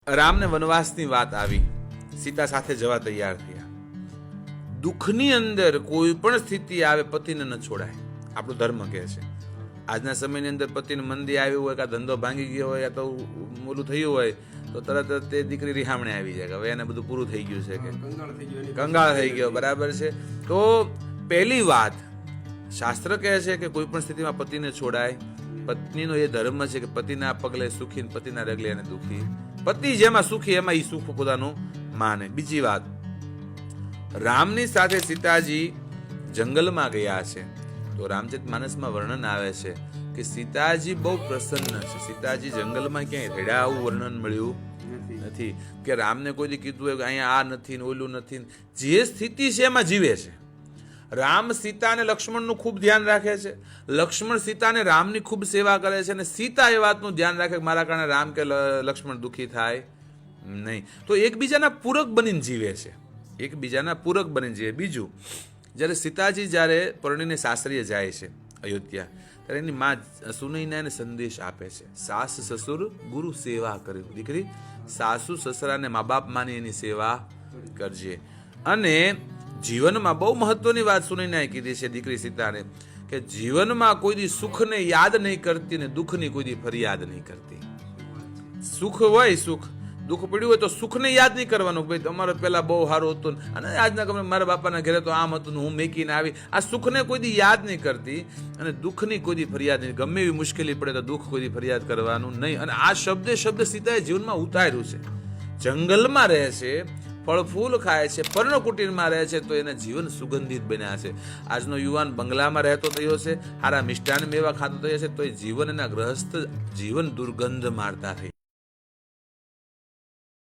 રામને વનવાસની વાત આવી, સીતા સાથે જવા તૈયાર થયા. દુઃખની અંદર કોઈ પણ સ્થિતિ આવે પતિને ન છોડાય, આપણો ધર્મ કહે છે. આજના સમયની અંદર પતિને મંદી આવ્યું હોય, કાં ધંધો ભાંગી ગયો હોય, યા તો મોલું થયું હોય, તો તરત જ તે દીકરી રિહામણે આવી જાય કે હવે એને બધું પૂરું થઈ ગયું છે, કે કંગાળ થઈ ગયો. બરાબર છે. તો પહેલી વાત, શાસ્ત્ર કહે છે કે કોઈ પણ સ્થિતિમાં પતિને છોડાય. પત્નીનો એ ધર્મ છે કે પતિના પગલે સુખી, પતિના રગલે એને દુઃખી. પતિ જેમાં સુખી એમાં એ સુખ પોતાનું માને. બીજી વાત, રામની સાથે સીતાજી જંગલમાં ગયા છે, તો રામચરિતમાનસમાં વર્ણન આવે છે કે સીતાજી બહુ પ્રસન્ન છે. સીતાજી જંગલમાં ક્યાંય રેડા આવું વર્ણન મળ્યું નથી કે રામને કોઈ દી કીધું હોય કે અહીંયા આ નથી ને ઓલું નથી. જે સ્થિતિ છે એમાં જીવે છે. રામ સીતા અને લક્ષ્મણનું ખૂબ ધ્યાન રાખે છે. લક્ષ્મણ સીતા અને રામની ખૂબ સેવા કરે છે, અને સીતા એ વાતનું ધ્યાન રાખે કે મારા કારણે રામ કે લક્ષ્મણ દુઃખી થાય નહીં. તો એકબીજાના પૂરક બનીને જીવે છે, એકબીજાના પૂરક બનીને જીવે. બીજું, જ્યારે સીતાજી જ્યારે પરણીને સાસરીએ જાય છે અયોધ્યા, ત્યારે એની માં સુનૈના એને સંદેશ આપે છે, સાસ સસુર ગુરુ સેવા કરે. દીકરી, સાસુ સસરાને મા બાપ માની એની સેવા કરજે. અને જીવનમાં બહુ મહત્વની વાત સુનૈનાએ કીધી છે દીકરી સીતાને, કે જીવનમાં કોઈ દી સુખને યાદ નહીં કરતી ને દુઃખની કોઈ દી ફરિયાદ નહીં કરતી. સુખ હોય, સુખ દુઃખ પડ્યું હોય તો સુખને યાદ નહીં કરવાનું, ભાઈ તમારે પેલા બહુ સારું હતું અને આજના ગમે મારા બાપાના ઘરે તો આમ હતું, હું મેકીને આવી. આ સુખને કોઈ દી યાદ નહીં કરતી અને દુઃખની કોઈ દી ફરિયાદ નહીં. ગમે એવી મુશ્કેલી પડે તો દુઃખ કોઈ દી ફરિયાદ કરવાનું નહીં. અને આ શબ્દ સીતાએ જીવનમાં ઉતાર્યું છે. જંગલમાં રહે છે, ફળ ફૂલ ખાય છે, પર્ણકુટીરમાં રહે છે, તો એના જીવન સુગંધિત બન્યા છે. આજનો યુવાન બંગલામાં રહેતો થયો છે, સારા મિષ્ટાન મેવા ખાતો થયો છે, તો એ જીવન એના ગ્રહસ્થ જીવન દુર્ગંધ મારતા થઈ.